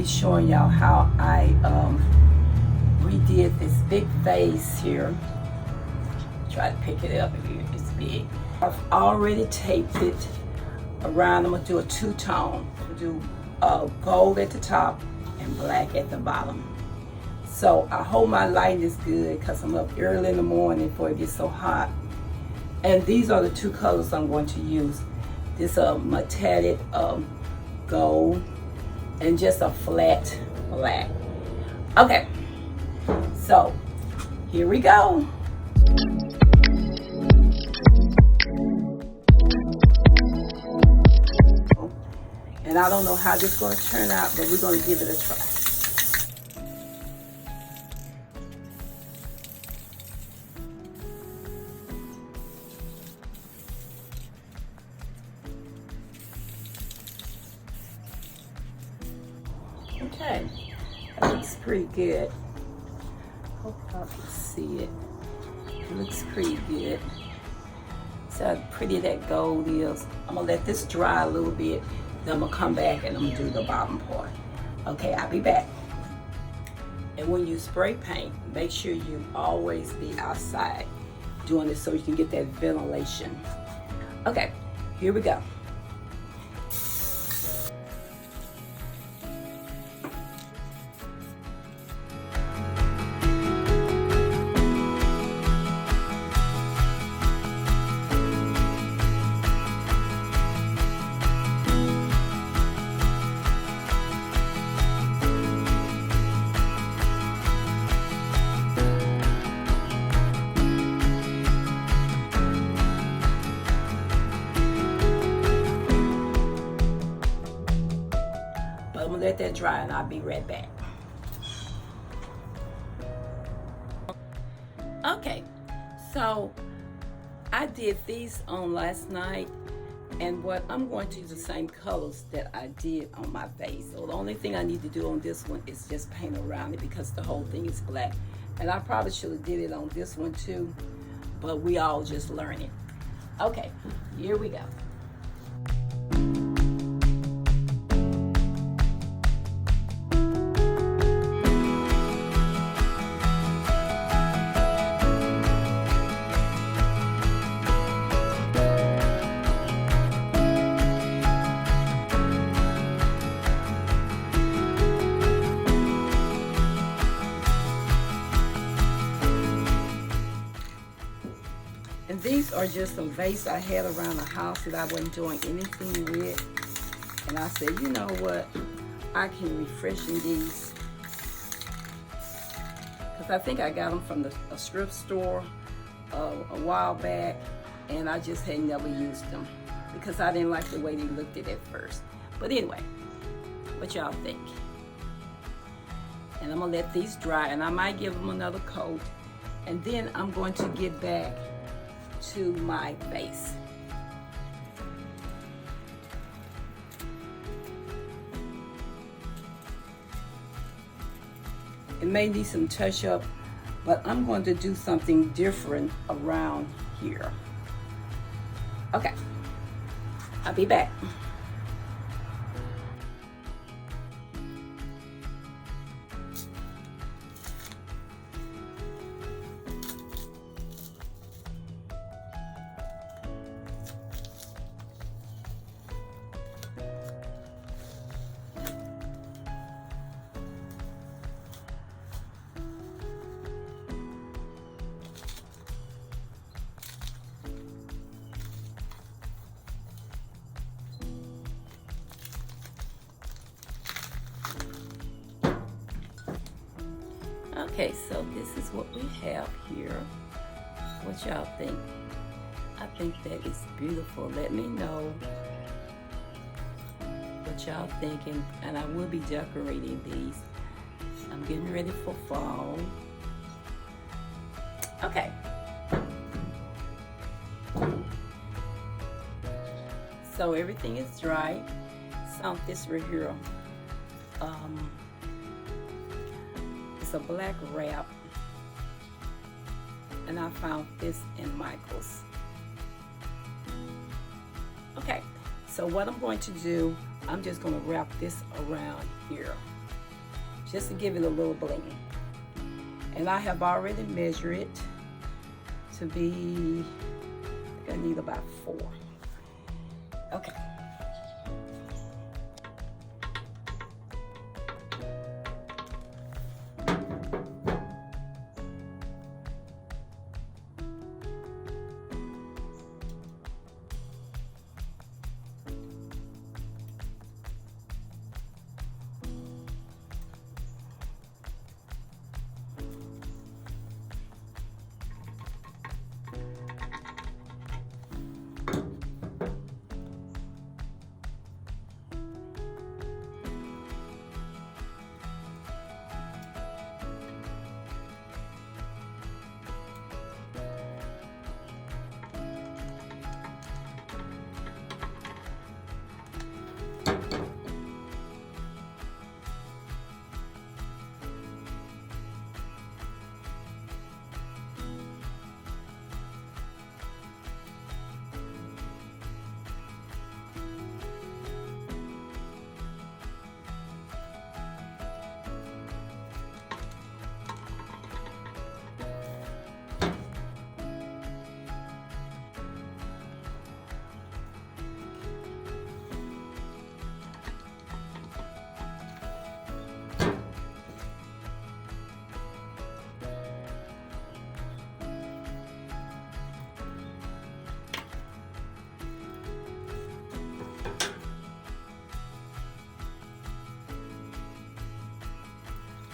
be showing y'all how I redid this big vase here. Try to pick it up if it's big. I've already taped it around. I'm gonna do a two-tone. I'm gonna do gold at the top and black at the bottom. So I hope my lighting is good because I'm up early in the morning before it gets so hot. And these are the two colors I'm going to use. This metallic gold and just a flat black. Okay, so here we go. And I don't know how this is going to turn out, but we're going to give it a try. Okay, that looks pretty good. Hope y'all can see it. It looks pretty good. See how pretty that gold is. I'm gonna let this dry a little bit. Then I'm gonna come back and I'm gonna do the bottom part. Okay, I'll be back. And when you spray paint, make sure you always be outside doing this so you can get that ventilation. Okay, here we go. I'm gonna let that dry and I'll be right back. Okay, so I did these on last night, and what I'm going to use the same colors that I did on my vase. So the only thing I need to do on this one is just paint around it because the whole thing is black. And I probably should have did it on this one too, but we all just learning. Okay, here we go. And these are just some vases I had around the house that I wasn't doing anything with. And I said, you know what? I can refreshen these. Because I think I got them from a thrift store a while back. And I just had never used them. Because I didn't like the way they looked at first. But anyway, what y'all think? And I'm going to let these dry. And I might give them another coat. And then I'm going to get back to my vase. It may need some touch up, but I'm going to do something different around here. Okay, I'll be back. Okay, so this is what we have here. What y'all think? I think that is beautiful. Let me know what y'all thinking, and I will be decorating these. I'm getting ready for fall. Okay. So everything is dry. Some this right here. It's a black wrap, and I found this in Michael's. Okay, so what I'm going to do, I'm just going to wrap this around here. just to give it a little bling. And I have already measured it to be, I think I need about 4. Okay.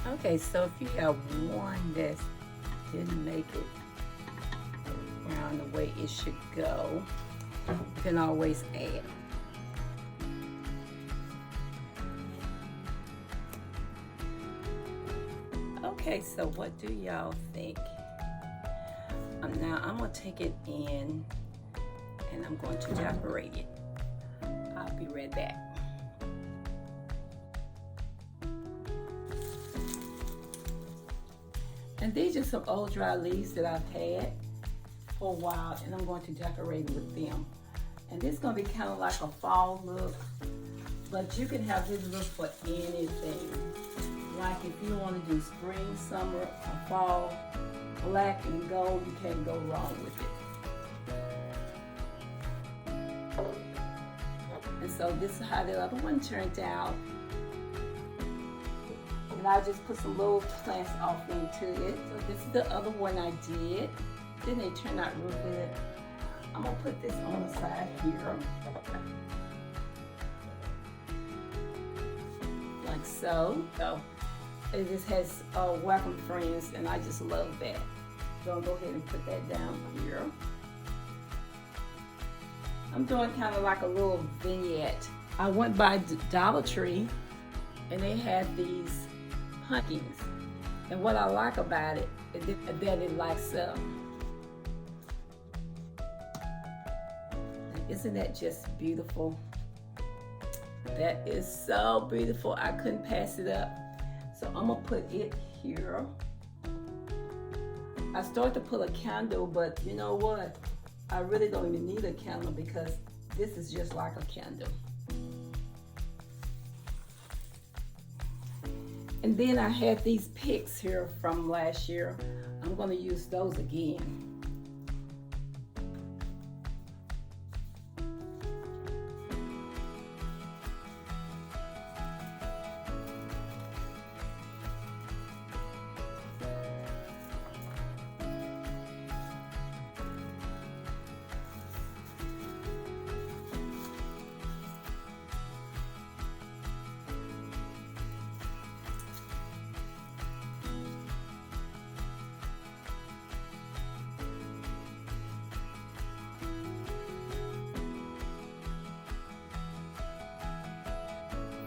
Okay, so if you have one that didn't make it around the way it should go, you can always add. Okay, so what do y'all think? Now I'm gonna take it in and I'm going to decorate it. I'll be right back. And these are some old dry leaves that I've had for a while, and I'm going to decorate with them. And this is going to be kind of like a fall look, but you can have this look for anything. Like if you want to do spring, summer, or fall, black and gold, you can't go wrong with it. And so this is how the other one turned out. And I just put some little plants off into it. So this is the other one I did. Then they turned out real good. I'm gonna put this on the side here. Like so. So it just has welcome friends, and I just love that. So I'll go ahead and put that down here. I'm doing kind of like a little vignette. I went by Dollar Tree and they had these pumpkins, and what I like about it is that it lights up. Isn't that just beautiful? That is so beautiful. I couldn't pass it up. So I'm gonna put it here. I started to put a candle, but you know what? I really don't even need a candle because this is just like a candle. And then I had these picks here from last year. I'm going to use those again.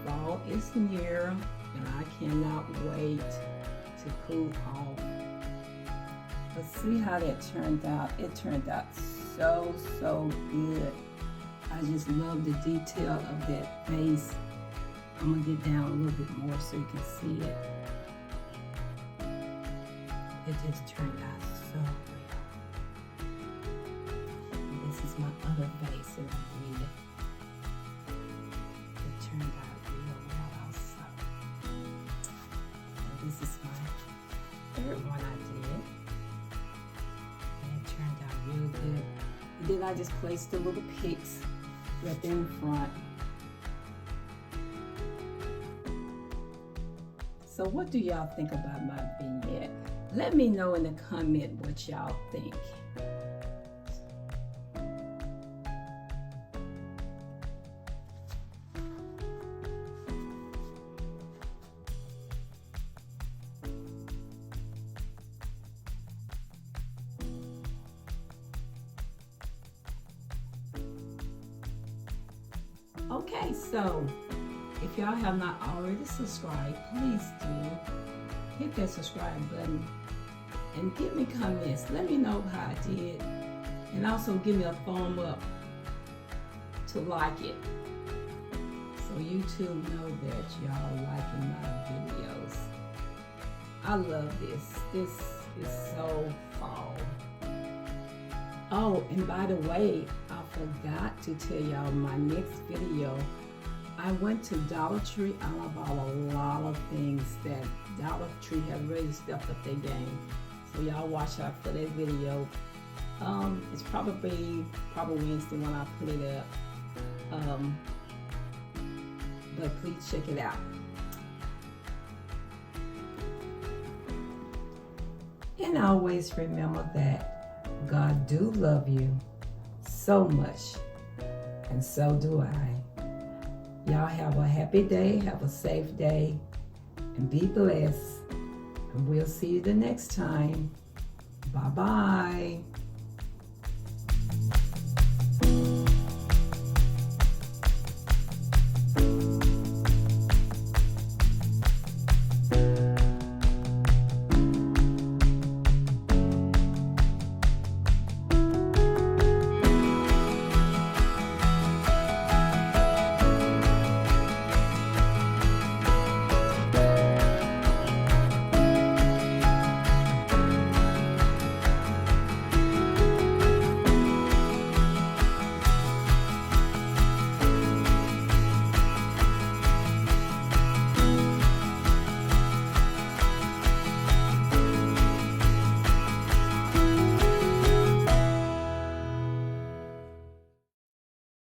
Fall is near, and I cannot wait to cool off. Let's see how that turned out. It turned out so good. I just love the detail of that base. I'm gonna get down a little bit more so you can see it. It just turned out so well. And this is my other base that I needed. It turned out real well also. this is my third one I did. And it turned out real good. And then I just placed the little picks right there in front. So what do y'all think about my vignette? Let me know in the comment what y'all think. Okay, so if y'all have not already subscribed, please do hit that subscribe button and give me comments. Let me know how I did, and also give me a thumb up to like it, so YouTube know that y'all liking my videos. I love this. This is so fall. Oh, and by the way, I forgot to tell y'all my next video. I went to Dollar Tree. I bought a lot of things that Dollar Tree has really stepped up their game. So y'all watch out for that video. It's probably Wednesday when I put it up. But please check it out. And always remember that God do love you so much, and so do I. Y'all have a happy day, have a safe day, and be blessed. And we'll see you the next time. Bye-bye.